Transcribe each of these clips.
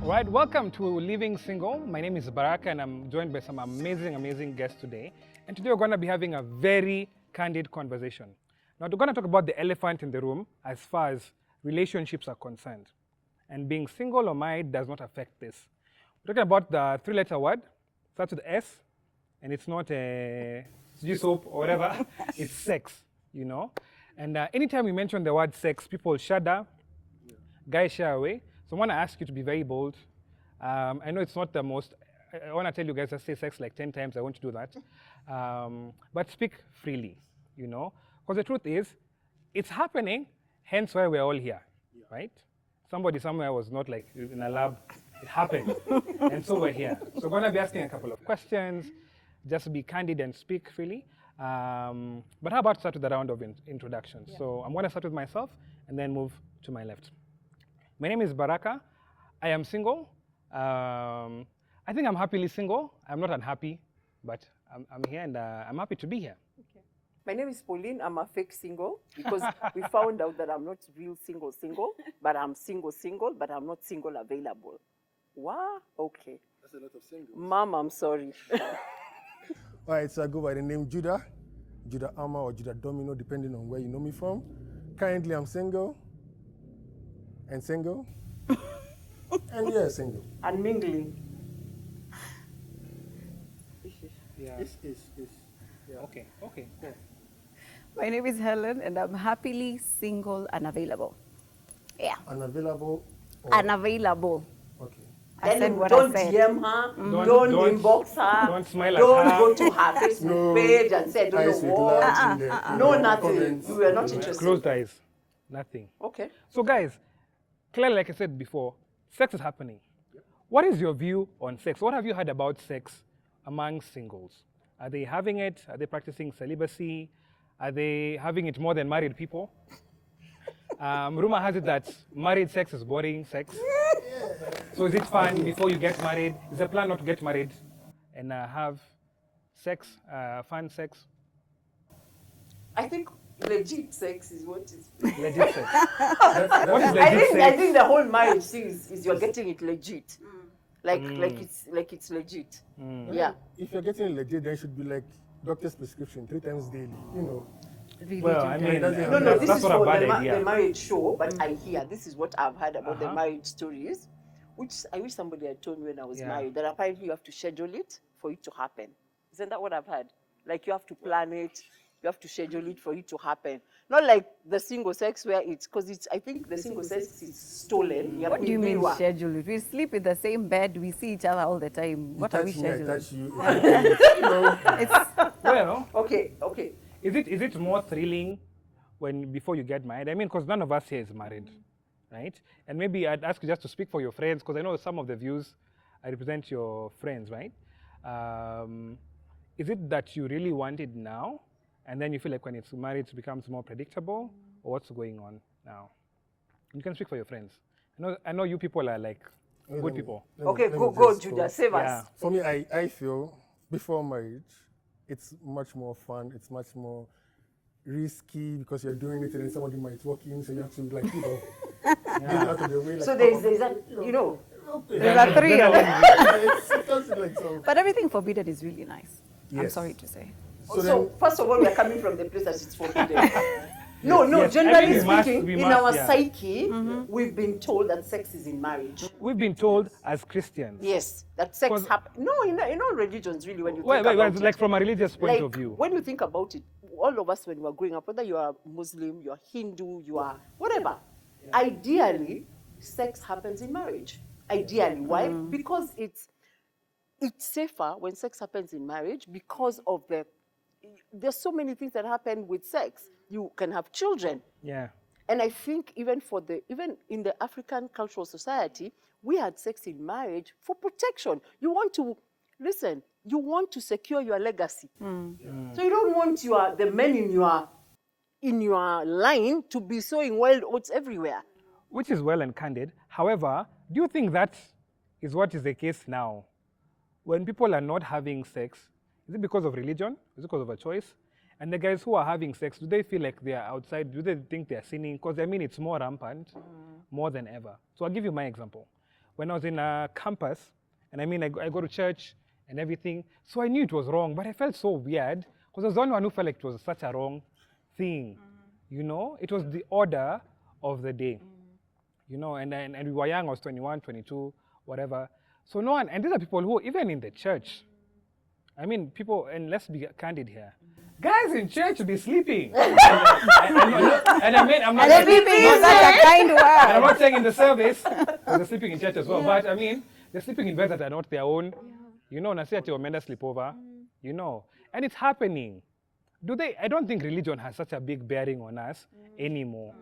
Right, welcome to Living Single. My name is Baraka and I'm joined by some amazing guests today. And today we're going to be having a very candid conversation. Now, we're going to talk about the elephant in the room as far as relationships are concerned. And being single or married does not affect this. We're talking about the three-letter word, starts with S, and it's not a soap or whatever, it's sex, you know. And anytime we mention the word sex, people shudder, guys shy away. So I want to ask you to be very bold. I know it's not the most, I want to tell you guys to say sex like 10 times, I want to do that. But speak freely, you know. Because the truth is, it's happening, hence why we're all here, right? Somebody somewhere was not like in a lab, it happened. And so we're here. So we're going to be asking a couple of questions, just be candid and speak freely. But how about start with a round of introductions? Yeah. So I'm going to start with myself and then move to my left. My name is Baraka. I am single. I think I'm happily single. I'm not unhappy, but I'm here and I'm happy to be here. Okay. My name is Pauline. I'm a fake single because we found out that I'm not real single, but I'm single, but I'm not single available. What? Okay. That's a lot of singles. Mom, I'm sorry. All right, so I go by the name Judah Ama or Judah Domino, depending on where you know me from. Currently, I'm single. And single. And yeah, single. And mingling. Yeah. Yeah. Okay. Yeah. My name is Helen, and I'm happily single and available. Yeah. Unavailable. Unavailable. Okay. I said what don't I said. DM her, Don't inbox her, don't smile at don't her. go to her Facebook page and say, don't Eyes know with what. large in the No, nothing. comments. We were not interested. Closed eyes, nothing. Okay. So guys, clearly, like I said before, sex is happening. What is your view on sex? What have you heard about sex among singles? Are they having it? Are they practicing celibacy? Are they having it more than married people? Rumor has it that married sex is boring sex. So is it fun before you get married? Is the plan not to get married and have sex, fun sex? I think legit sex is what is. Legit sex. What is legit sex? I think the whole marriage thing is you're getting it legit. Like it's legit. Yeah. If you're getting legit, then it should be like doctor's prescription 3 times daily. You know. Well, I mean, No, This that's is not a for bad the idea. marriage show, but I hear this is what I've heard about the Uh-huh. marriage stories, which I wish somebody had told me when I was Yeah. married, that apparently you have to schedule it for it to happen. Isn't that what I've heard? Like you have to plan it, you have to schedule it for it to happen. Not like the single sex where it's, because it's, I think the single sex is stolen. What do you mean schedule it? We sleep in the same bed. We see each other all the time. What are we Touch me, I scheduling? touch you. You know. It's Well, Okay. is it more thrilling when before you get married? I mean, because none of us here is married, right? And maybe I'd ask you just to speak for your friends, because I know some of the views I represent your friends, right? Is it that you really want it now, and then you feel like when it's married it becomes more predictable, or what's going on now? You can speak for your friends. I know you people are like good people. Okay, Let me go, just Judah, save Yeah. us. For me, I feel before marriage, it's much more fun. It's much more risky because you're doing it and then somebody might walk in, so you have to like, you know, get out of the way. Like, So there's a, you know, there's a thrill. it's just like so. But everything forbidden is really nice. I'm Yes. sorry to say. So so then, first of all, we're coming from the place that it's forbidden. No, Yes, I generally think we must- speaking, we in must, our yeah. psyche, we've been told that sex is in marriage. We've been told as Christians. Yes, that sex 'Cause- happens. No, in all religions, really, when you Well, think about like it. from a religious point Like, of view. when you think about it, all of us when we are growing up, whether you are Muslim, you are Hindu, you are whatever, ideally, sex happens in marriage. Ideally. Why? Because it's safer when sex happens in marriage because of there's so many things that happen with sex. You can have children. Yeah. And I think even in the African cultural society, we had sex in marriage for protection. You want to secure your legacy. So you don't want the men in your line to be sowing wild oats everywhere. Which is well and candid. However, do you think that is what is the case now? When people are not having sex, is it because of religion? Is it because of a choice? And the guys who are having sex, do they feel like they are outside? Do they think they are sinning? Because I mean, it's more rampant, more than ever. So I'll give you my example. when I was in campus, and I mean, I go to church and everything, so I knew it was wrong, but I felt so weird because I was the only one who felt like it was such a wrong thing. You know, it was the order of the day. You know, and we were young, I was 21, 22, whatever. So no one, and these are people who, even in the church, I mean, people, and let's be candid here. Guys in church be sleeping. And I mean, I'm not Sleeping is such a kind and I'm word. not saying in the service, 'cause they're sleeping in church as well. But I mean, they're sleeping in beds that are not their own. You know, and I say at your men sleepover, you know, and it's happening. I don't think religion has such a big bearing on us anymore.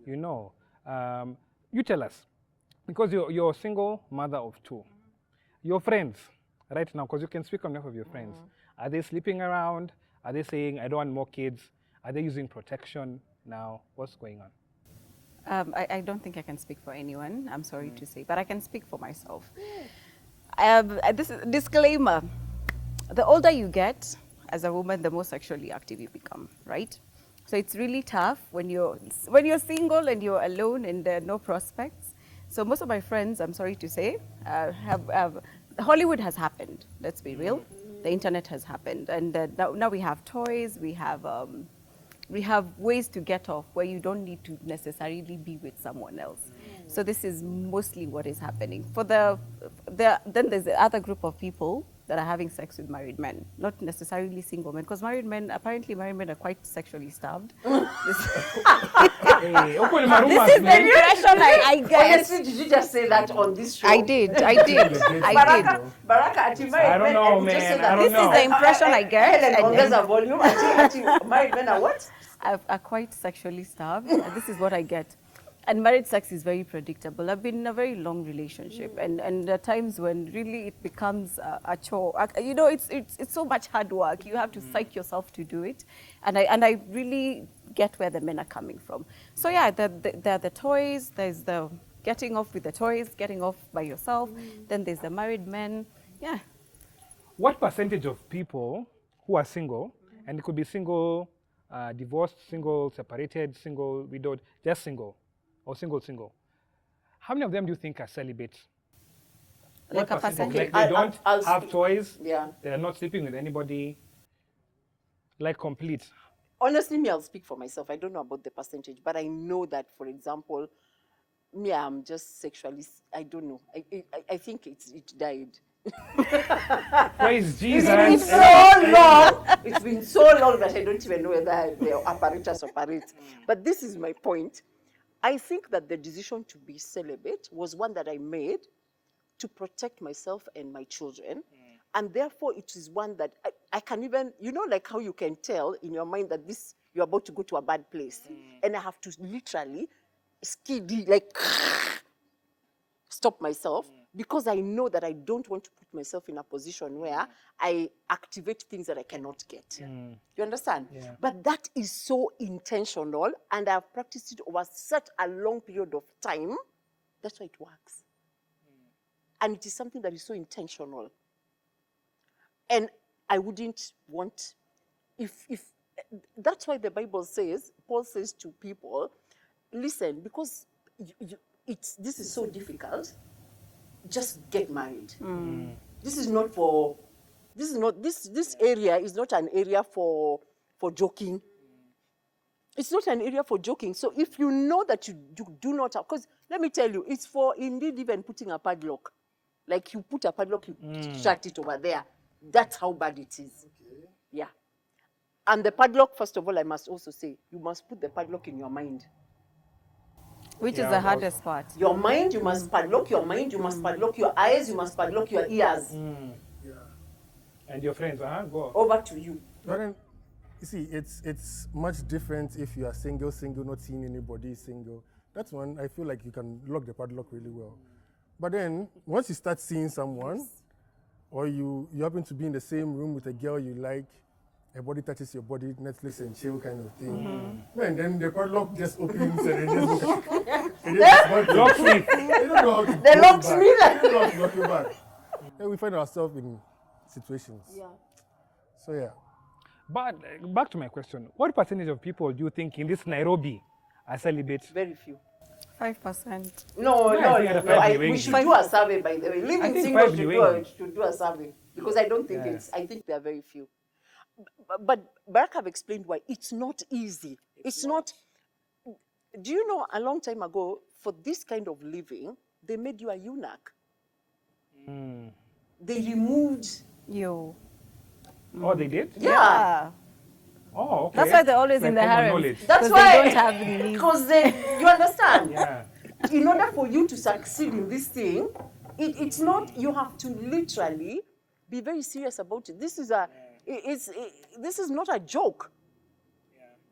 You know, you tell us, because you're a single mother of 2. Your friends, right now, because you can speak on behalf of your friends, are they sleeping around? Are they saying, I don't want more kids? Are they using protection now? What's going on? I don't think I can speak for anyone, I'm sorry to say, but I can speak for myself. This is disclaimer. The older you get as a woman, the more sexually active you become, right? So it's really tough when you're single and you're alone and there are no prospects. So most of my friends, I'm sorry to say, Hollywood has happened, let's be real. The internet has happened, and now we have toys, we have ways to get off where you don't need to necessarily be with someone else. So this is mostly what is happening. Then there's the other group of people that are having sex with married men, not necessarily single men, because apparently married men are quite sexually starved. Hey, open my room, This is the man. impression I get. Honestly, did you just say that on this show? I did. Baraka, ati married I don't men, know, and you just man. said that. I don't This is know. the impression I get. Helen, and- ongeza volume. Ati married men are what? are quite sexually starved. And this is what I get. And married sex is very predictable. I've been in a very long relationship, and there are times when really it becomes a chore. You know, it's so much hard work. You have to psych yourself to do it, and I really get where the men are coming from. So yeah, there are the toys. There's the getting off with the toys, getting off by yourself. Then there's the married men. Yeah. What percentage of people who are single, and it could be single, divorced, single, separated, single, widowed, just single, or single, how many of them do you think are celibate? Like What a percentage? percentage. Like they don't I'll have speak. toys, Yeah. they're not sleeping with anybody, like complete. Honestly, me, I'll speak for myself. I don't know about the percentage, but I know that, for example, me, I'm just sexually, I don't know. I think it died. Praise Jesus. It's been so long. It's been so long that I don't even know whether the apparatus operates. But this is my point. I think that the decision to be celibate was one that I made to protect myself and my children. And therefore, it is one that I can even, you know, like how you can tell in your mind that you're about to go to a bad place. And I have to literally like stop myself because I know that I don't want to put myself in a position where I activate things that I cannot get. You understand? Yeah. But that is so intentional, and I've practiced it over such a long period of time. That's why it works. And it is something that is so intentional. And I wouldn't want, if that's why the Bible says, Paul says to people, listen, because this is so difficult, just get married. This area is not an area for joking. It's not an area for joking. So if you know that you do not have, because let me tell you, it's for indeed even putting a padlock. Like you put a padlock, you shut it over there. That's how bad it is. Okay. Yeah. And the padlock, first of all, I must also say, you must put the padlock in your mind. Which is the hardest part. Your mind, you must padlock your mind, you must padlock your eyes, you must padlock your ears. Yeah. And your friends, go. Over to you. But then, you see, it's much different if you are single, not seeing anybody, single. That's one, I feel like you can lock the padlock really well. But then, once you start seeing someone, or you happen to be in the same room with a girl you like, a body touches your body, Netflix and chill kind of thing. Man, then the padlock just opens and it just Locks me. They don't know how to They lock locks you me back. They don't know how to lock you back. Then we find ourselves in situations. Yeah. So yeah. But back to my question, what percentage of people do you think in this Nairobi are celibate? Very few. 5%. No, Yeah, no, I think no, at no. a five We range. should do a survey, by the way. Living think single five should range. do a survey because I don't think Yeah. I think there are very few. But Barack have explained why it's not easy. It's not. Do you know a long time ago, for this kind of living, they made you a eunuch. They removed. You. Oh, they did? Yeah. Oh, okay. That's why they're always Like in the common harem. knowledge. That's Because why. they don't have the Because you understand. Yeah. In order for you to succeed in this thing, it's not. You have to literally be very serious about it. This is this is not a joke.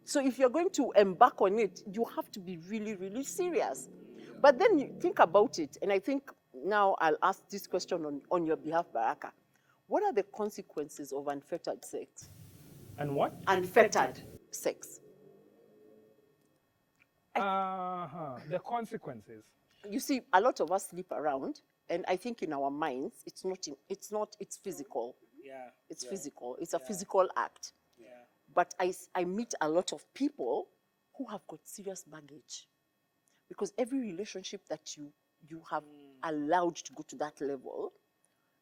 So if you're going to embark on it, you have to be really, really serious. But then you think about it, and I think now I'll ask this question on your behalf, Baraka. What are the consequences of unfettered sex? And what? Unfettered sex. The consequences. You see, a lot of us sleep around, and I think in our minds, it's physical. Yeah. It's physical. It's a physical act. Yeah. But I meet a lot of people who have got serious baggage. Because every relationship that you have allowed to go to that level,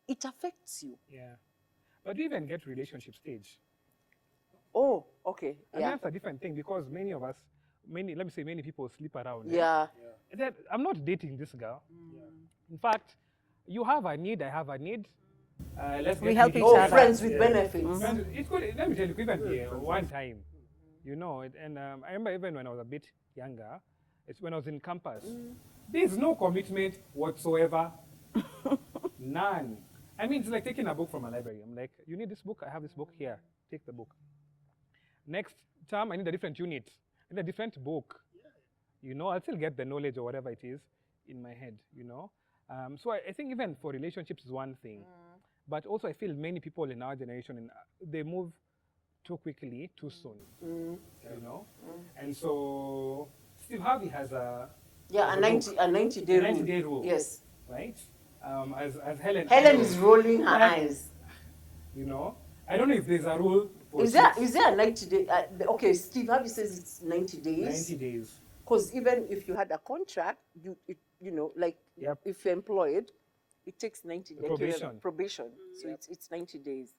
it affects you. Yeah. But we even get relationship stage. Oh, okay. And Yeah. that's a different thing because many of us, let me say many people sleep around. Yeah. And then, I'm not dating this girl. In fact, you have a need, I have a need. Let's We get help meeting each Oh, other. friends with benefits. Friends, it could, let me tell you, even one time, you know, and I remember even when I was a bit younger, it's when I was in campus, there's no commitment whatsoever. None. I mean, it's like taking a book from a library. I'm like, you need this book? I have this book here. Take the book. Next term, I need a different unit. I need a different book. You know, I'll still get the knowledge or whatever it is in my head, you know. So I think even for relationships is one thing. But also I feel many people in our generation, they move too quickly, too soon, you know. And so Steve Harvey has a Yeah, a 90-day rule. rule. Yes. Right? As Helen. Helen is rolling her Like, eyes. You know, I don't know if there's a rule. For Is there a 90-day? Okay, Steve Harvey says it's 90 days. 90 days. Because even if you had a contract, you know, like Yep. if you're employed, it takes 90 days. Probation. Probation. So it's 90 days.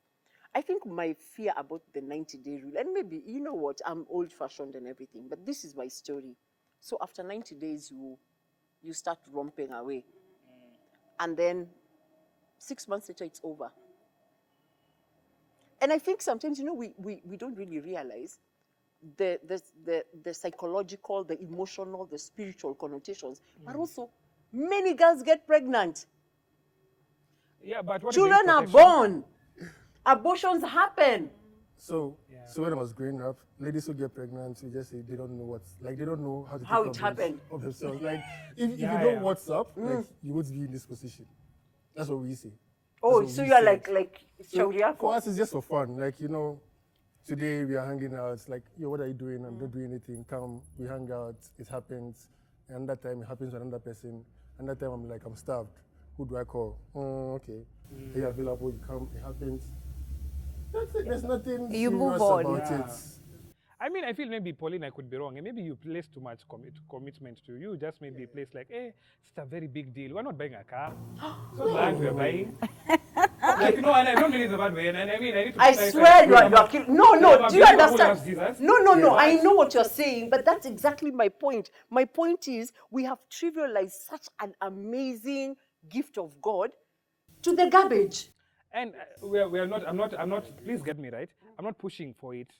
I think my fear about the 90-day rule, and maybe, you know what, I'm old-fashioned and everything, but this is my story. So after 90 days, you start romping away. And then 6 months later, it's over. And I think sometimes, you know, we don't really realize the psychological, the emotional, the spiritual connotations. But also, many girls get pregnant. Yeah, but what Children is the are protection? born. Abortions happen. So when I was growing up, ladies who get pregnant, we just say they don't know they don't know how to How take it care of happened. of themselves. Like if Yeah, you know yeah. what's up, like you won't be in this position. That's what we say. Oh, That's so what you are we say. like So Shauriako. for us, it's just for fun. Like, you know, today we are hanging out. It's like, yo, what are you doing? I'm not doing anything. Come, we hang out. It happens. And that time it happens to another person. And that time I'm like, I'm starved. Who do I call? Oh, okay. Are you available? You come. It happens. That's it. There's nothing You move serious on. about Yeah. it. I mean, I feel maybe, Pauline, I could be wrong. And maybe you place too much commitment to you. Just maybe place like, hey, it's a very big deal. We're not buying a car. It's not land we're buying. Like, you know, and I don't mean it the bad way. And I mean, I need to I be nice, swear like, you are killing. No, Yeah, do you but people who loves understand? Jesus. No, I Yeah. know what you're saying, but that's exactly my point. My point is we have trivialized such an amazing gift of God to the garbage. And we're not, I'm not, please get me right. I'm not pushing for it.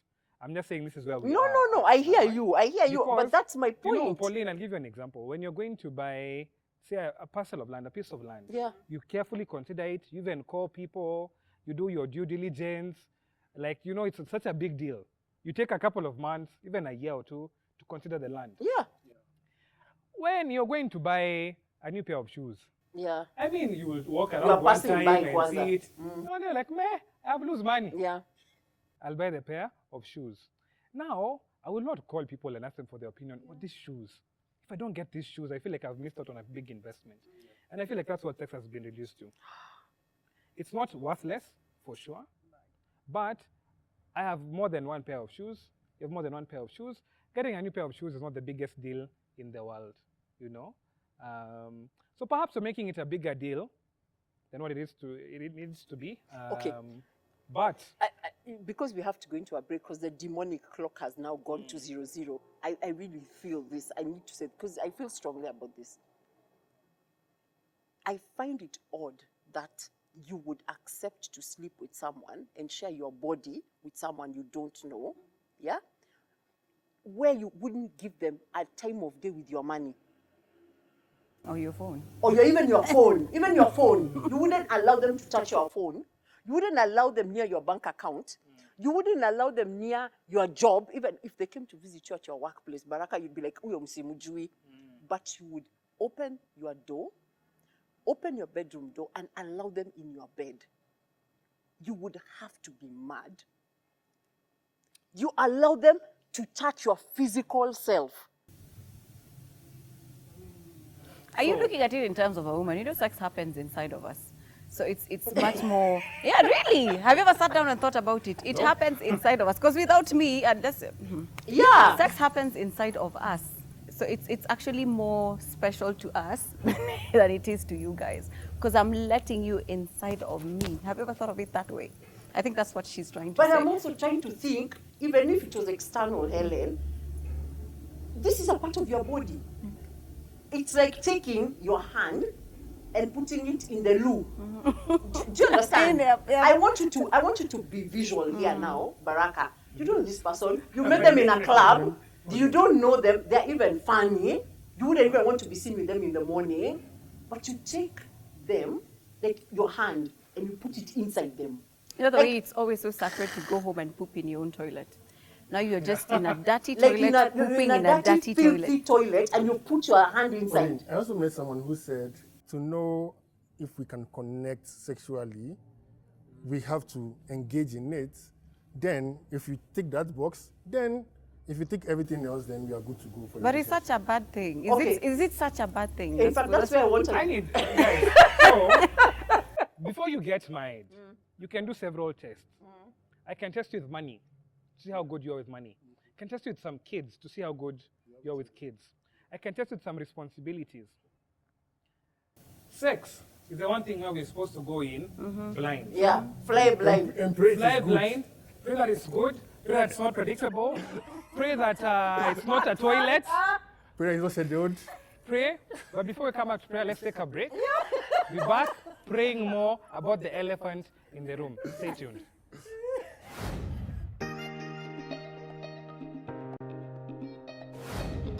I'm just saying this is where we No, are. I hear you, Because, but that's my You know, point. Pauline, I'll give you an example. When you're going to buy, say, a parcel of land, a piece of land, Yeah. you carefully consider it. You even call people. You do your due diligence. Like, you know, it's such a big deal. You take a couple of months, even a year or two, to consider the land. Yeah, When you're going to buy a new pair of shoes, yeah, I mean, you will walk are around one passing time by and Kwanzaa. see it. No, they're like, meh, I've lose money. yeah. I'll buy the pair of shoes. Now, I will not call people and ask them for their opinion. What these shoes? If I don't get these shoes, I feel like I've missed out on a big investment. And I feel like that's what sex has been reduced to. It's not worthless, for sure, but I have more than one pair of shoes. You have more than one pair of shoes. Getting a new pair of shoes is not the biggest deal in the world. you know. So perhaps we're making it a bigger deal than what it needs to be. Okay. But Because we have to go into a break, because the demonic clock has now gone to 00. I really feel this. I need to say, because I feel strongly about this. I find it odd that you would accept to sleep with someone and share your body with someone you don't know, yeah? Where you wouldn't give them a time of day with your money. Or your phone. Or even your phone. Even your phone. You wouldn't allow them to touch your phone. You wouldn't allow them near your bank account. You wouldn't allow them near your job. Even if they came to visit you at your workplace, Baraka, you'd be like, "Uyo msimujui." But you would open your door, open your bedroom door, and allow them in your bed. You would have to be mad. You allow them to touch your physical self. Are you looking at it in terms of a woman? You know, sex happens inside of us. So it's much more, yeah, really. Have you ever sat down and thought about it? It happens inside of us. Because without me, Yeah. sex happens inside of us. So it's actually more special to us than it is to you guys. Because I'm letting you inside of me. Have you ever thought of it that way? I think that's what she's trying to But say. I'm also trying to think, even if it was external, Helen, this is a part of your body. It's like taking your hand and putting it in the loo. Do you understand? Yeah. I want you to be visual here now, Baraka. You don't know this person. You met them in a club. You don't know them. They're even funny. You wouldn't even want to be seen with them in the morning. But you take them, like your hand, and you put it inside them. You know the Like- way it's always so sacred to go home and poop in your own toilet. Now you're just in a dirty Like toilet, pooping in a dirty filthy toilet. toilet, and you put your hand inside. I also met someone who said to know if we can connect sexually, we have to engage in it. Then, if you tick that box, then if you tick everything else, then we are good to go for But the it's such a bad thing. Okay. Is it such a bad thing? In fact, that's where I want to. I need, guys, so before you get married, you can do several tests. I can test you with money, to see how good you are with money. I can test you with some kids to see how good you are with kids. I can test you with some responsibilities. Sex is the one thing where we're supposed to go in blind. Yeah, fly blind. And pray Fly it is good. blind, pray that it's good, pray that it's not predictable, pray that it's not a toilet. Prayer is not scheduled. Pray, but before we come back to prayer, let's take a break. Be back praying more about the elephant in the room. Stay tuned.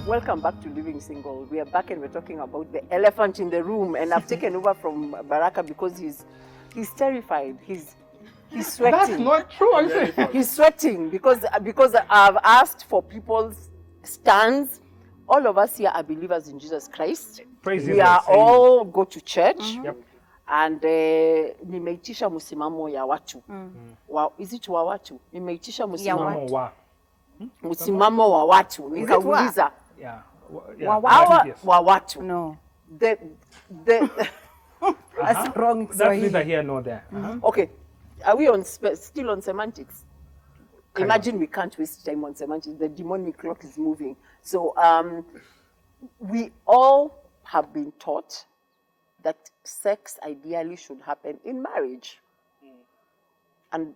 Welcome back to Living Single. We are back and we're talking about the elephant in the room. And I've taken over from Baraka because he's terrified. He's sweating. That's not true. I'm saying. He's sweating because I've asked for people's stands. All of us here are believers in Jesus Christ. Praise we Jesus. are all go to church. Yep. And nimeitisha msimamo ya watu. Is it wa watu? Nimeitisha msimamo. Wa. Msimamo wa watu. Nikauliza. Yeah. Hawa Yes. wa watu. No, The that's wrong. That's Sorry. neither here nor there. okay. Are we still on semantics? Kind Imagine we can't waste time on semantics. The demonic clock is moving. So we all have been taught that sex ideally should happen in marriage. And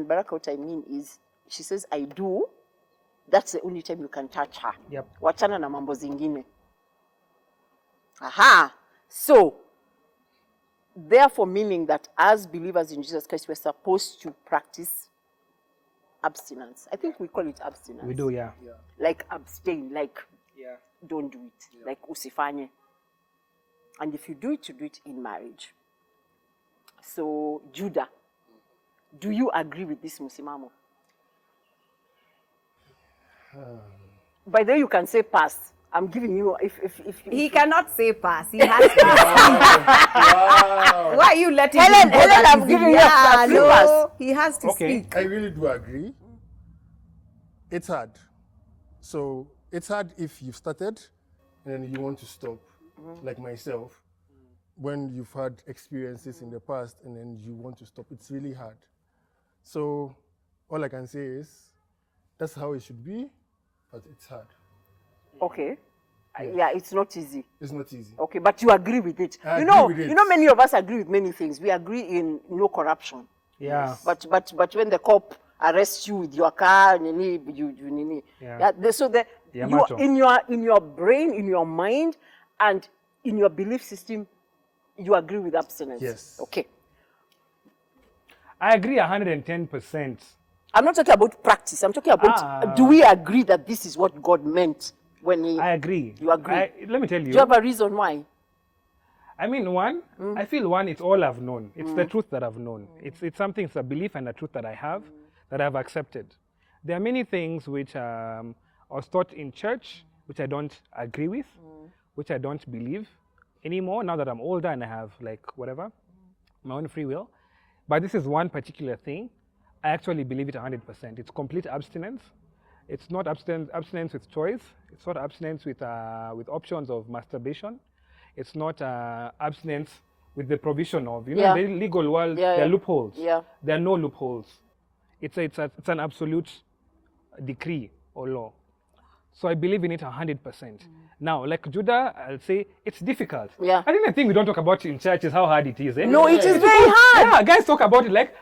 Baraka, what I mean is, she says, I do. That's the only time you can touch her. Yep. Wachana na mambo zingine. Aha. So, therefore meaning that as believers in Jesus Christ, we're supposed to practice abstinence. I think we call it abstinence. We do, yeah. Like abstain, like Yeah. don't do it. Like usifanye. And if you do it, you do it in marriage. So, Judah, do you agree with this musimamo? By the way, you can say pass. I'm giving you, if He cannot say pass. He has to. Why are you letting Helen, him go that I'm easy? giving you Yeah, a free no, pass. he has to Okay. speak. I really do agree. It's hard. So it's hard if you've started and then you want to stop, like myself. When you've had experiences in the past and then you want to stop, it's really hard. So all I can say is that's how it should be, but it's hard. Okay. Yeah, it's not easy. It's not easy. Okay, but you agree with it. I You know, agree with it. you know, many of us agree with many things. We agree in no corruption. Yeah. But when the cop arrests you with your car, you. Yeah. So the Yeah, you macho. in your brain, in your mind, and in your belief system, you agree with abstinence. Yes. Okay. I agree 110%. I'm not talking about practice. I'm talking about do we agree that this is what God meant when He? I agree. You agree? Let me tell you. Do you have a reason why? I mean, one, I feel one, it's all I've known. It's the truth that I've known. It's something, it's a belief and a truth that I have, that I've accepted. There are many things which I was taught in church, which I don't agree with, which I don't believe anymore, now that I'm older and I have, like, whatever, my own free will. But this is one particular thing. I actually believe it 100%. It's complete abstinence. It's not abstinence with choice. It's not abstinence with options of masturbation. It's not abstinence with the provision of, you know, Yeah. the legal world, Yeah, there yeah. are loopholes. Yeah. There are no loopholes. It's an absolute decree or law. So I believe in it 100%. Now, like Judah, I'll say it's difficult. Yeah. I think the thing we don't talk about in church is how hard it is. Eh? No, it is very hard. Yeah, guys talk about it like,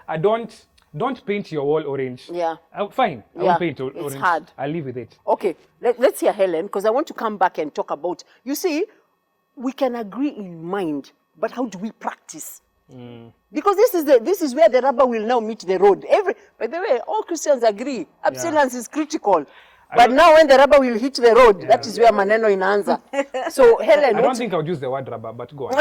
don't paint your wall orange. Yeah. Fine, I Yeah, won't paint it's orange. hard. I'll live with it. Okay, let's hear Helen, because I want to come back and talk about, you see, we can agree in mind, but how do we practice? Because this is where the rubber will now meet the road. By the way, all Christians agree. Abstinence is critical. But now when the rubber will hit the road, that is where maneno inaanza. So Helen, I don't think I would use the word rubber, but go on.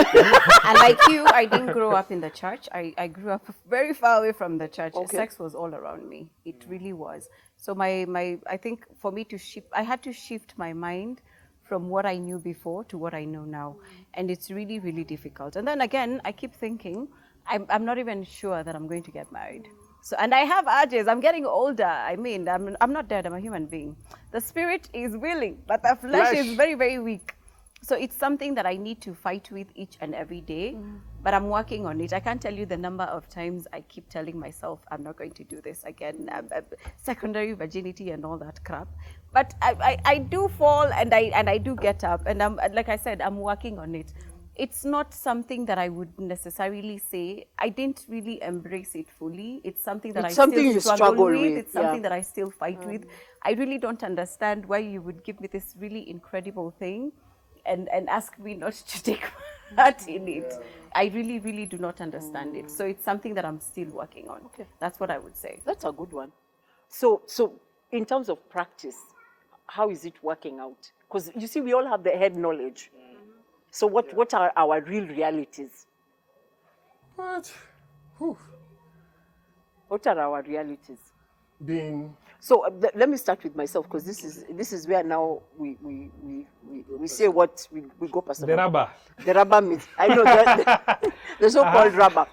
And like you, I didn't grow up in the church. I grew up very far away from the church. Okay. Sex was all around me. It really was. So I think for me to shift, I had to shift my mind from what I knew before to what I know now. And it's really, really difficult. And then again, I keep thinking, I'm not even sure that I'm going to get married. So, and I have urges. I'm getting older. I mean, I'm not dead. I'm a human being. The spirit is willing, but the flesh is very, very weak. So it's something that I need to fight with each and every day, but I'm working on it. I can't tell you the number of times I keep telling myself I'm not going to do this again, secondary virginity and all that crap. But I do fall and I do get up, and like I said, I'm working on it. It's not something that I would necessarily say. I didn't really embrace it fully. It's something that It's I something still you struggle with, It's something yeah. that I still fight with. I really don't understand why you would give me this really incredible thing and ask me not to take part in it. I really, really do not understand it. So it's something that I'm still working on. Okay. That's what I would say. that's a good one. So in terms of practice, how is it working out? Because you see, we all have the head knowledge. So what are our real realities? What? Whew. What are our realities? Being So let me start with myself, because this is where now we say what we go personal. The rubber. The rubber meets. I know the so-called rubber.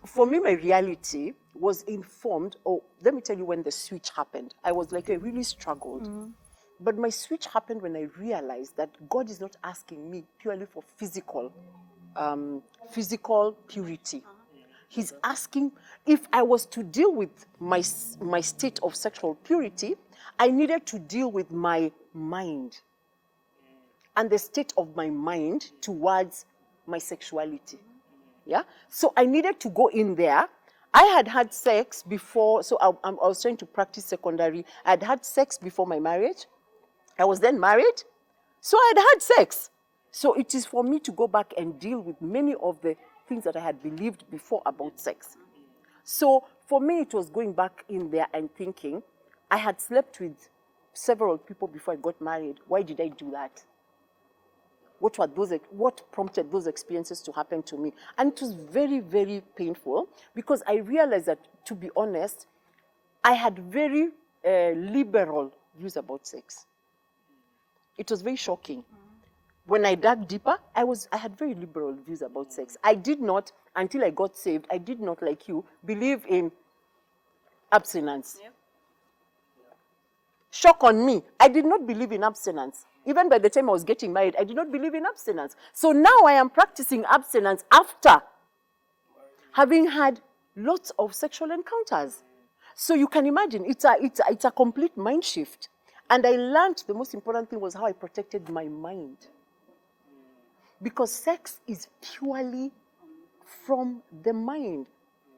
For me, my reality was informed. Oh, let me tell you when the switch happened. I was like, I really struggled. But my switch happened when I realized that God is not asking me purely for physical purity. He's asking, if I was to deal with my state of sexual purity, I needed to deal with my mind and the state of my mind towards my sexuality. Yeah? So I needed to go in there. I had sex before, so I was trying to practice secondary. I had sex before my marriage. I was then married, so I had sex. So it is for me to go back and deal with many of the things that I had believed before about sex. So for me, it was going back in there and thinking, I had slept with several people before I got married. Why did I do that? What prompted those experiences to happen to me? And it was very, very painful, because I realized that, to be honest, I had very liberal views about sex. It was very shocking. When I dug deeper, I had very liberal views about sex. I did not, until I got saved, I did not, like you, believe in abstinence. Yep. Shock on me. I did not believe in abstinence. Even by the time I was getting married, I did not believe in abstinence. So now I am practicing abstinence after having had lots of sexual encounters. So you can imagine, it's a complete mind shift. And I learned the most important thing was how I protected my mind. Because sex is purely from the mind.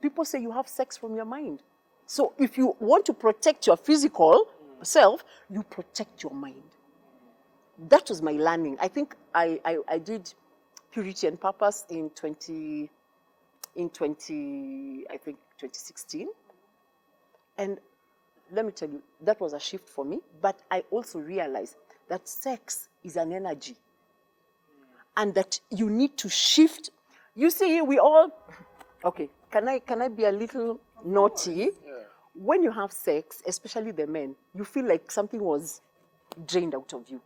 People say you have sex from your mind. So if you want to protect your physical self, you protect your mind. That was my learning. I think I did Purity and Purpose in 2016. And let me tell you, that was a shift for me. But I also realized that sex is an energy. And that you need to shift. You see, we all, okay, can I be a little naughty? Yeah. When you have sex, especially the men, you feel like something was drained out of you.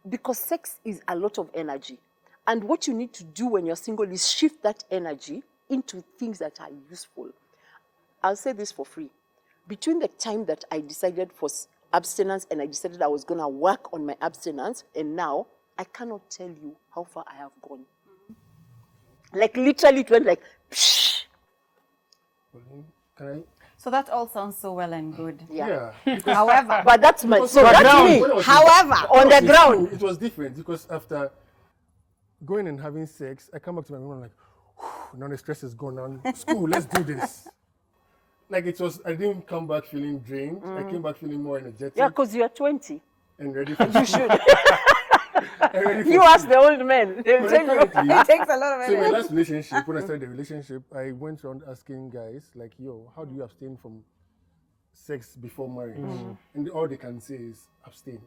Because sex is a lot of energy. And what you need to do when you're single is shift that energy into things that are useful. I'll say this for free. Between the time that I decided for abstinence and I decided I was going to work on my abstinence, and now, I cannot tell you how far I have gone. Like literally it went like, psh. Can I? So that all sounds so well and good. Yeah. However, But that's my, so But that's now, me. when I was However, on the ground. It was different because after going and having sex, I come back to my room and I'm like, now the stress is gone. Now school, let's do this. Like it was, I didn't come back feeling drained. I came back feeling more energetic. Yeah, because you're 20. And ready for You should. and ready for You ask the old men. They'll tell you. Apparently, it takes a lot of so in my energy. last relationship, when I started the relationship, I went around asking guys like, yo, how do you abstain from sex before marriage? And all they can say is abstain.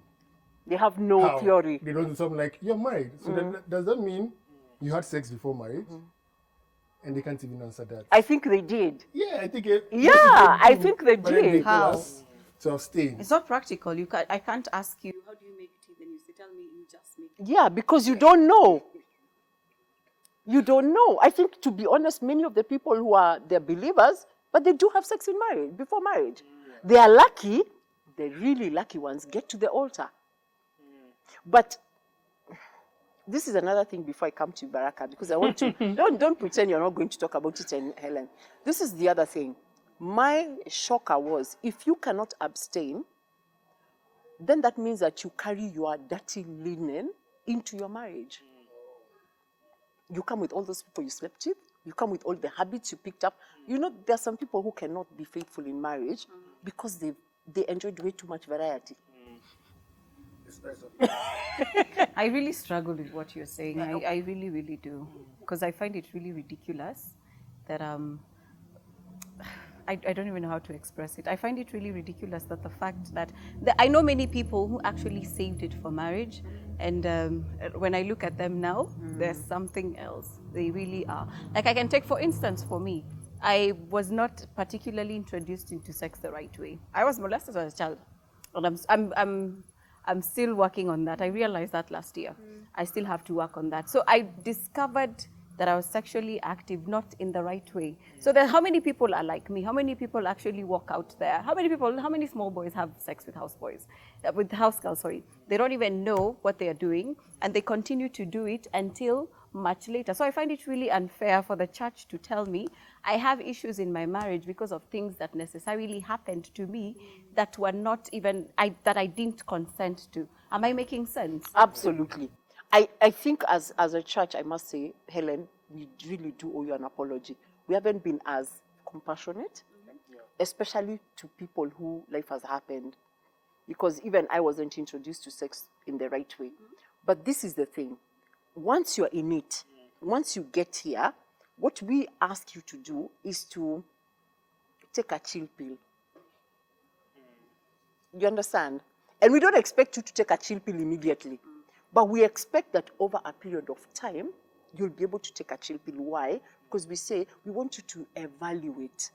They have no How? theory. They don't do something like, you're married. So does that mean you had sex before marriage? And they can't even answer that. I think they did. Yeah, I think I think they but then did. they tell How? us to abstain. It's not practical. I can't ask you, how do you make tea? Then you say, tell me, you just make it. Yeah, because you don't know. You don't know. I think, to be honest, many of the people who are, they're believers, but they do have sex in marriage, before marriage. They are lucky, the really lucky ones get to the altar. But this is another thing before I come to Baraka, because I want to, don't pretend you're not going to talk about it, and Helen. This is the other thing. My shocker was, if you cannot abstain, then that means that you carry your dirty linen into your marriage. You come with all those people you slept with. You come with all the habits you picked up. You know, there are some people who cannot be faithful in marriage because they enjoyed way too much variety. I really struggle with what you're saying. I really, really do. Because I find it really ridiculous that I don't even know how to express it. I find it really ridiculous that the fact that I know many people who actually saved it for marriage, and when I look at them now, there's something else. They really are. Like I can take, for instance, for me, I was not particularly introduced into sex the right way. I was molested as a child, and I'm still working on that. I realized that last year. I still have to work on that. So I discovered that I was sexually active, not in the right way. So how many people are like me? How many people actually walk out there? How many small boys have sex with with house girls, sorry. They don't even know what they are doing, and they continue to do it until much later. So I find it really unfair for the church to tell me I have issues in my marriage because of things that necessarily happened to me that were not even, that I didn't consent to. Am I making sense? Absolutely. I think as a church, I must say, Helen, we really do owe you an apology. We haven't been as compassionate, especially to people who life has happened. Because even I wasn't introduced to sex in the right way. But this is the thing. Once you're in it, once you get here, what we ask you to do is to take a chill pill. You understand? And we don't expect you to take a chill pill immediately. But we expect that over a period of time, you'll be able to take a chill pill. Why? Because we say we want you to evaluate.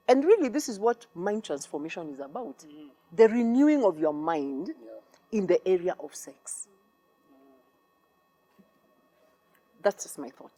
And really, this is what mind transformation is about. The renewing of your mind in the area of sex. That's just my thought.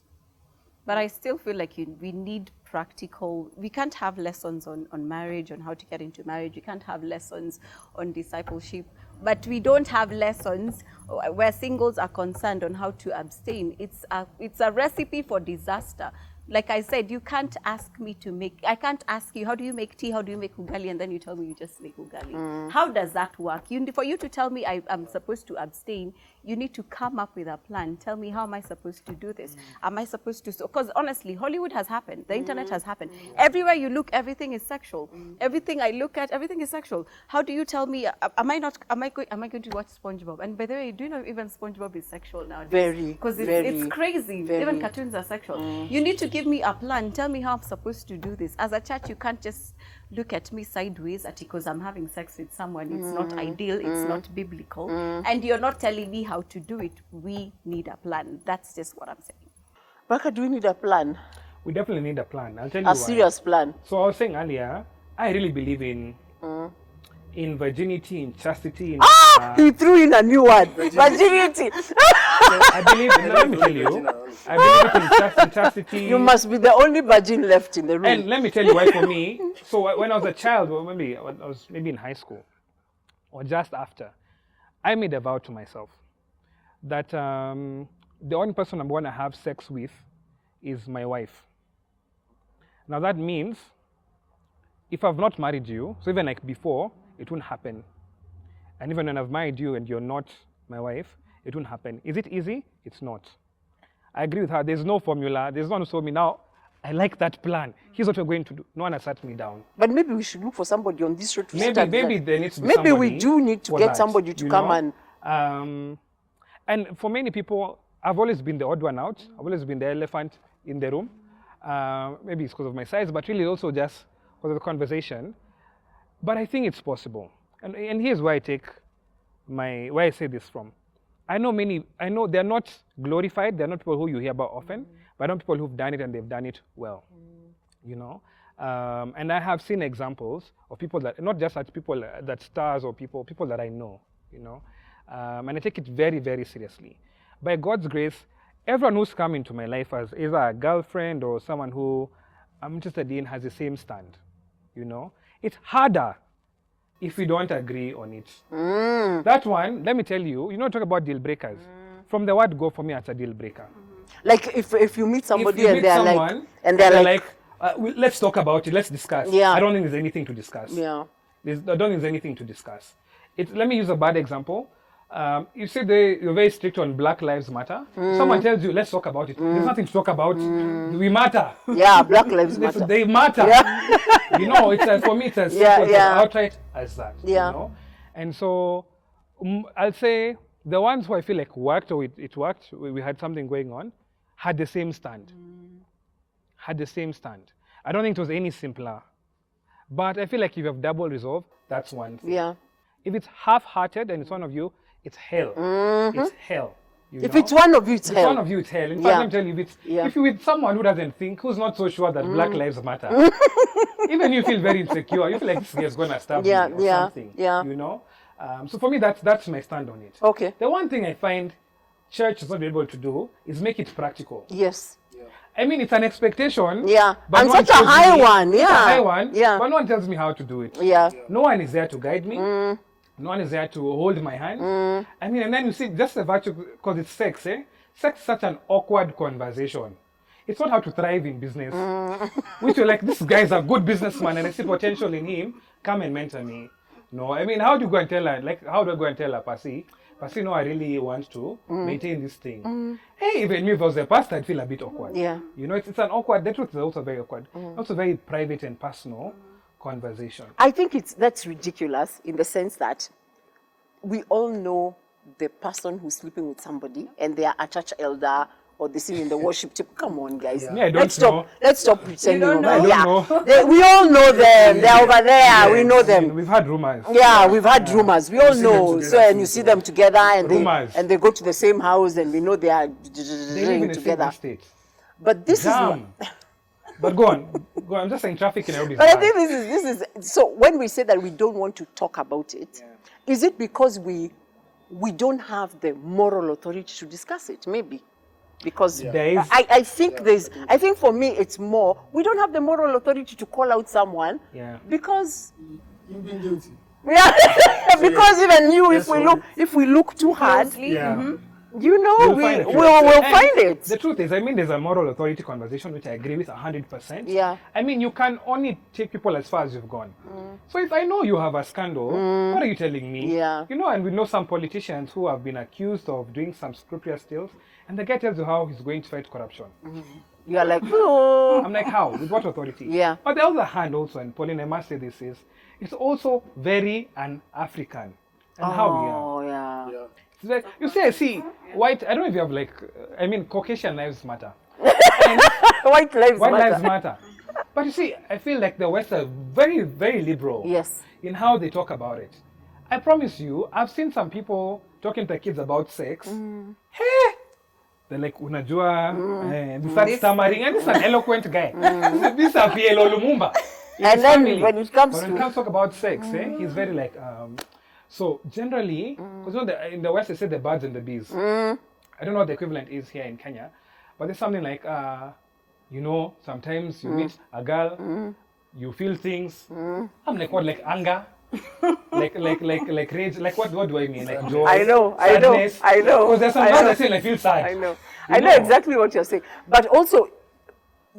But I still feel like we need practical, we can't have lessons on marriage, on how to get into marriage. We can't have lessons on discipleship. But we don't have lessons where singles are concerned on how to abstain. It's a recipe for disaster. Like I said, you can't ask me to make, I can't ask you, how do you make tea, how do you make ugali, and then you tell me you just make ugali. How does that work? For you to tell me I'm supposed to abstain, you need to come up with a plan. Tell me, how am I supposed to do this? Am I supposed to, because honestly, Hollywood has happened, the internet has happened. Everywhere you look, everything is sexual. Everything I look at, everything is sexual. How do you tell me, am I going to watch SpongeBob? And by the way, do you know even SpongeBob is sexual nowadays? Very. Because very, it's crazy. very. Even cartoons are sexual. You need to give me a plan. Tell me how I'm supposed to do this. As a church, you can't just look at me sideways because I'm having sex with someone. It's not ideal. It's not biblical. And you're not telling me how to do it. We need a plan. That's just what I'm saying. Baraka, do we need a plan? We definitely need a plan. I'll tell you A why. serious plan. So I was saying earlier, I really believe in virginity, in chastity. In, He threw in a new word. Virginity. I believe, let me tell you, I believe in chastity. You must be the only virgin left in the room. And let me tell you why for me. So when I was a child, well, maybe I was maybe in high school or just after, I made a vow to myself that the only person I'm going to have sex with is my wife. Now that means if I've not married you, so even like before, it won't happen. And even when I've married you and you're not my wife, it won't happen. Is it easy? It's not. I agree with her. There's no formula. There's no one who told me, now, I like that plan. Here's what we're going to do. No one has sat me down. But maybe we should look for somebody on this road to Maybe start there that. needs to be Maybe we somebody do need to for get that, somebody to you come know? And for many people, I've always been the odd one out. I've always been the elephant in the room. Maybe it's because of my size, but really also just because of the conversation. But I think it's possible. And here's where where I say this from. I know they're not glorified, they're not people who you hear about often, but I know people who've done it and they've done it well, you know. And I have seen examples of people that, not just as people that stars or people that I know, you know. And I take it very, very seriously. By God's grace, everyone who's come into my life as either a girlfriend or someone who I'm interested in has the same stand, you know. It's harder if we don't agree on it. That one, let me tell you, talk about deal breakers. From the word go, for me, it's a deal breaker. Like if you meet somebody If you and meet they're someone like, and they're like, let's talk about it, let's discuss. Yeah. I don't think there's anything to discuss. yeah, I don't think there's anything to discuss. Let me use a bad example. You say you're very strict on Black Lives Matter. Someone tells you, let's talk about it. There's nothing to talk about. We matter. yeah, Black Lives Matter. They matter. Yeah. It's for me, it's as simple, it's as outright as that. Yeah. You know? And so I'll say the ones who I feel like worked, or it worked, we had something going on, had the same stand. Had the same stand. I don't think it was any simpler. But I feel like if you have double resolve, that's one thing. Yeah. If it's half-hearted and it's one of you, it's hell. It's hell. If it's one of you, it's If hell. one of you, it's hell. In fact, Yeah. let me tell you, Yeah. if you're with someone who doesn't think, who's not so sure that Black Lives Matter, even you feel very insecure, you feel like this guy is going to stab Yeah, me or yeah, something. yeah. You know? So for me, that's my stand on it. Okay. The one thing I find church is not able to do is make it practical. Yes. I mean, it's an expectation. Yeah. but And no one such a tells high me- one, such a yeah. high one. Yeah. But no one tells me how to do it. Yeah. No one is there to guide me. No one is there to hold my hand. I mean, and then you see, just the virtue, because it's sex, eh? Sex is such an awkward conversation. It's not how to thrive in business. Which you're like, this guy is a good businessman and I see potential in him. Come and mentor me. No, I mean, how do you go and tell her, how do I go and tell her, Pasi, no, I really want to maintain this thing. Hey, even me, if I was a pastor, I'd feel a bit awkward. Yeah. You know, it's an awkward, the truth is also very awkward. Also very private and personal conversation. I think that's ridiculous in the sense that we all know the person who's sleeping with somebody and they are a church elder or they sing in the worship team. Come on, guys. Me, I don't know. Let's stop pretending. don't over know? I don't know. We all know them. They're over there. We know I them. mean, we've had rumors. Yeah, we've had rumors. We all see them know. together So, and too, you see so- them together and Rumors. they go to the same house and we know they are They live in the same together. estate. But this is Damn. But go on. I'm just saying traffic in Nairobi is But I bad. think this is so when we say that we don't want to talk about it, is it because we don't have the moral authority to discuss it? Maybe. Because There is- I think for me it's more we don't have the moral authority to call out someone Yeah. because You've been guilty. because even you Yes, if we look too hard Closely. Yeah. You know, We'll we find a truth. we'll And find it. The truth is, I mean, there's a moral authority conversation, which I agree with 100%. Yeah. I mean, you can only take people as far as you've gone. So if I know you have a scandal, what are you telling me? Yeah. You know, and we know some politicians who have been accused of doing some scrupulousness deals, and the guy tells you how he's going to fight corruption. You are like, oh. I'm like, how? With what authority? Yeah. On the other hand, also, and Pauline, I must say this is, it's also very un-African. And how we are. Oh, yeah. Yeah. It's like, you see, I see white, I don't know if you have like, I mean, Caucasian lives matter. White lives White matter. lives matter. But you see, I feel like the West are very, very liberal Yes. in how they talk about it. I promise you, I've seen some people talking to kids about sex. Hey! They're like, unajua, they start stammering, and this is an eloquent guy. This is a PLO Lumumba. in And his then family. when it comes But when to- it comes to talk about sex, he's very like, so generally, because in the West they say the birds and the bees. I don't know what the equivalent is here in Kenya, but there's something like, you know, sometimes you meet a girl, you feel things. I'm like, what, like anger? like rage? Like what do I mean? Like joy? I know. Sadness? Because there's some I girls know. that say, I feel sad. I know. You I know exactly what you're saying. But also,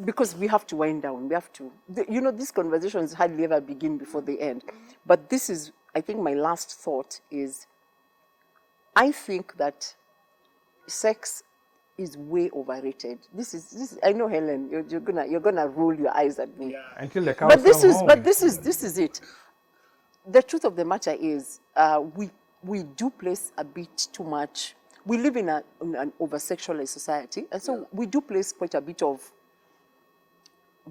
because we have to wind down, we have to, you know, these conversations hardly ever begin before they end. But this is, I think my last thought is, I think that sex is way overrated. This is I know, Helen, you're gonna roll your eyes at me. Until the cows But this come is home. this is it. The truth of the matter is, we do place a bit too much. We live in an over-sexualized society, and so we do place quite a bit of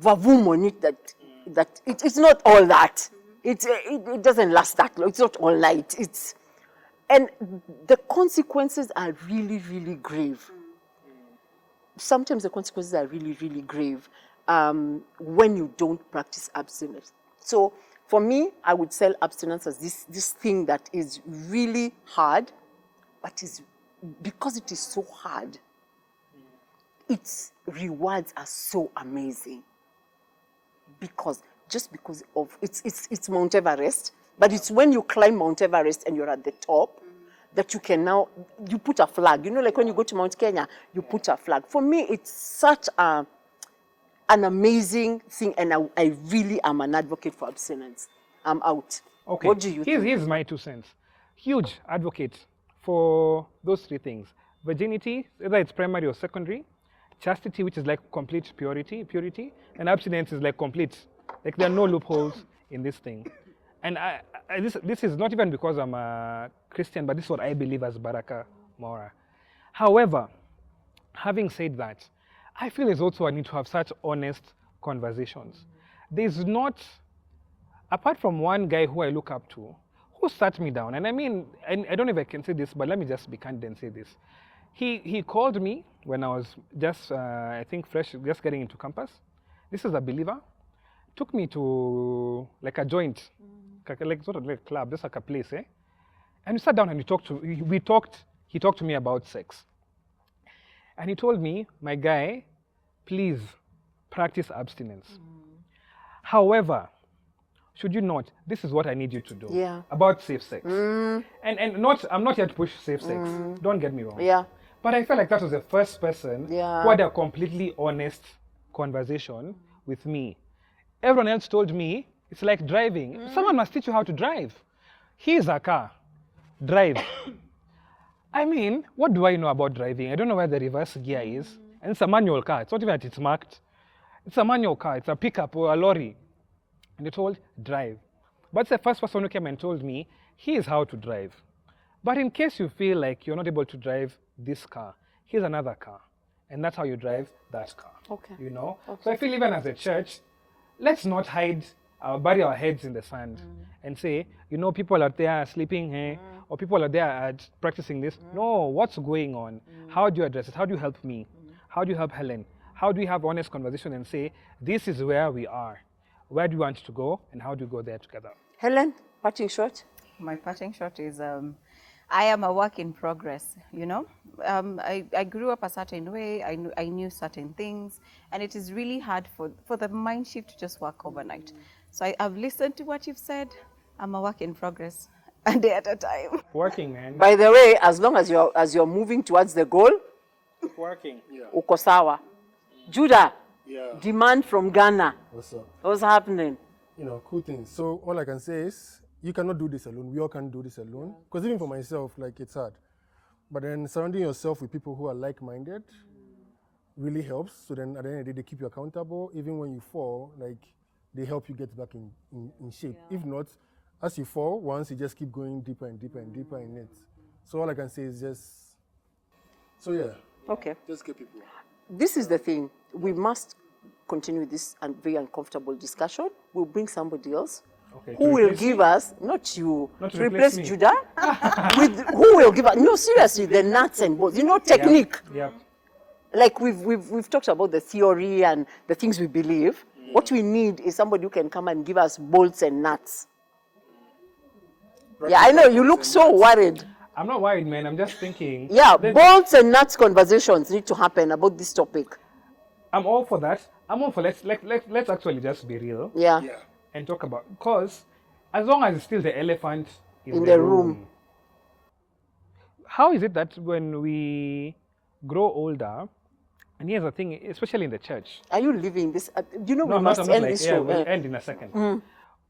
vavoom on it. That it's not all that. It doesn't last that long. It's not all night. And the consequences are really, really grave. Sometimes the consequences are really, really grave when you don't practice abstinence. So for me, I would sell abstinence as this thing that is really hard, but because it is so hard, its rewards are so amazing. Because of it's Mount Everest, but it's when you climb Mount Everest and you're at the top that you can now, you put a flag. You know, like when you go to Mount Kenya, you put a flag. For me, it's such an amazing thing, and I really am an advocate for abstinence. I'm out. Okay. What do you think? Here's my 2 cents. Huge advocate for those 3 things. Virginity, whether it's primary or secondary. Chastity, which is like complete purity. And abstinence is like complete. Like there are no loopholes in this thing. And this is not even because I'm a Christian, but this is what I believe as Baraka Mora. However, having said that, I feel there's also a need to have such honest conversations. There's not, apart from one guy who I look up to, who sat me down, and I mean, I don't know if I can say this, but let me just be candid and say this. He called me when I was just, I think, fresh, just getting into campus. This is a believer. Took me to like a joint, like sort of like a club, just like a place, eh? And we sat down and he talked to me about sex. And he told me, my guy, please practice abstinence. However, should you not, this is what I need you to do about safe sex. And I'm not here to push safe sex, don't get me wrong. Yeah. But I felt like that was the first person Yeah. who had a completely honest conversation with me. Everyone else told me, it's like driving. Someone must teach you how to drive. Here's a car, drive. I mean, what do I know about driving? I don't know where the reverse gear is. And it's a manual car. It's not even that it's marked. It's a manual car. It's a pickup or a lorry. And they told, drive. But it's the first person who came and told me, here's how to drive. But in case you feel like you're not able to drive this car, here's another car. And that's how you drive that car. Okay. You know? So I feel even as a church, let's not bury our heads in the sand and say, you know, people out there are sleeping here, or people out there are practicing this. No, what's going on? How do you address it? How do you help me? How do you help Helen? How do we have honest conversation and say, this is where we are. Where do you want to go, and how do you go there together? Helen, parting shot. My parting shot is I am a work in progress, you know. I grew up a certain way, I knew certain things, and it is really hard for the mind shift to just work overnight. So I've listened to what you've said. I'm a work in progress. a day at a time. Working, man. By the way, as long as you're moving towards the goal, Working. uko sawa. Judah, Yeah. demand from Ghana. What's up? What's happening? You know, cool things. So all I can say is you cannot do this alone. We all can't do this alone. Because even for myself, like it's hard. But then surrounding yourself with people who are like-minded really helps. So then at the end of the day, they keep you accountable. Even when you fall, like they help you get back in shape. If not, as you fall, once you just keep going deeper and deeper and deeper in it. So all I can say is just, so yeah, Okay. just get people. This is the thing. We must continue this very uncomfortable discussion. We'll bring somebody else Okay. who to will replace give me? us, not you, Not to to replace replace me. Judah, with who will give us, no, seriously, the nuts and bolts. You know, technique. Yeah. Like we've talked about the theory and the things we believe. What we need is somebody who can come and give us bolts and nuts. Yeah, I know, you look so worried. I'm not worried, man. I'm just thinking. Yeah, Then- bolts and nuts conversations need to happen about this topic. I'm all for that. I'm all for let's actually just be real Yeah. Yeah. and talk about, because as long as it's still the elephant In the room. How is it that when we grow older, and here's the thing, especially in the church. Are you living this? You know, No, we I'm not, must I'm not end like, this yeah, show. we'll end in a second.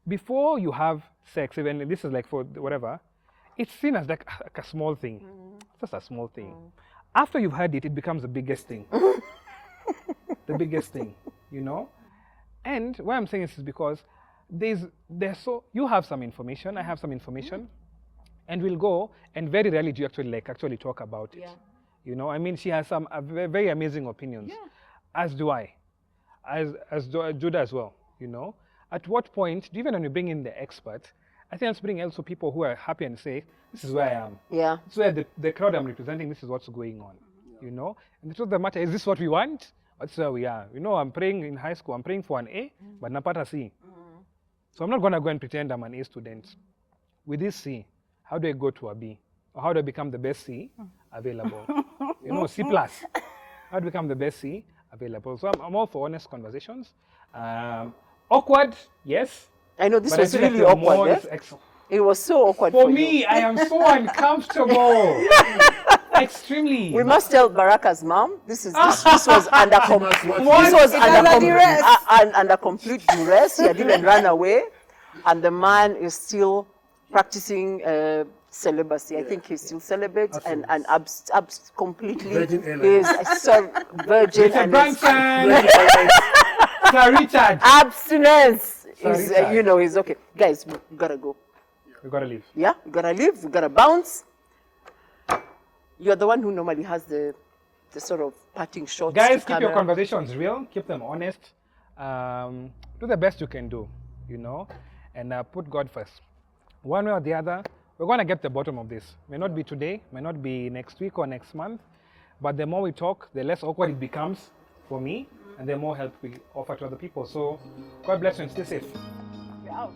Before you have sex, even this is like for whatever, it's seen as like a small thing. Just a small thing. After you've had it, it becomes the biggest thing. The biggest thing, you know? And why I'm saying this is because you have some information, I have some information, and we'll go, and very rarely do you actually talk about it. You know, I mean, she has some very amazing opinions, as do I, as Judah as well. You know, at what point, even when we bring in the expert, I think let's bring also people who are happy and say, this is where I am. Yeah. This is where the crowd I'm representing, this is what's going on. You know, and the truth of the matter, is this what we want? That's where we are. You know, I'm praying in high school, I'm praying for an A, but napata C. So I'm not going to go and pretend I'm an A student. With this C, how do I go to a B? Or how do I become the best C available? You know, C+. How to become the best C available? So I'm all for honest conversations. Awkward, yes. I know this But I was feel like really the awkward. more Eh? it's It was so awkward for for me, you. I am so uncomfortable. Extremely. We must tell Baraka's mom this was under under complete duress. He had even run away, and the man is still practicing celibacy. I think he's still celibate and completely Virgin is virgin Richard and Branson. Sir Richard. abstinence Sorry, is Richard. you know is okay. Guys, we gotta go. We gotta leave. Yeah, we gotta leave. We gotta bounce. You're the one who normally has the sort of parting shots. Guys, to keep your camera. conversations real. Keep them honest. Do the best you can do, you know, and put God first. One way or the other, we're going to get to the bottom of this. May not be today, may not be next week or next month, but the more we talk, the less awkward it becomes for me, and the more help we offer to other people. So, God bless you and stay safe. We're out.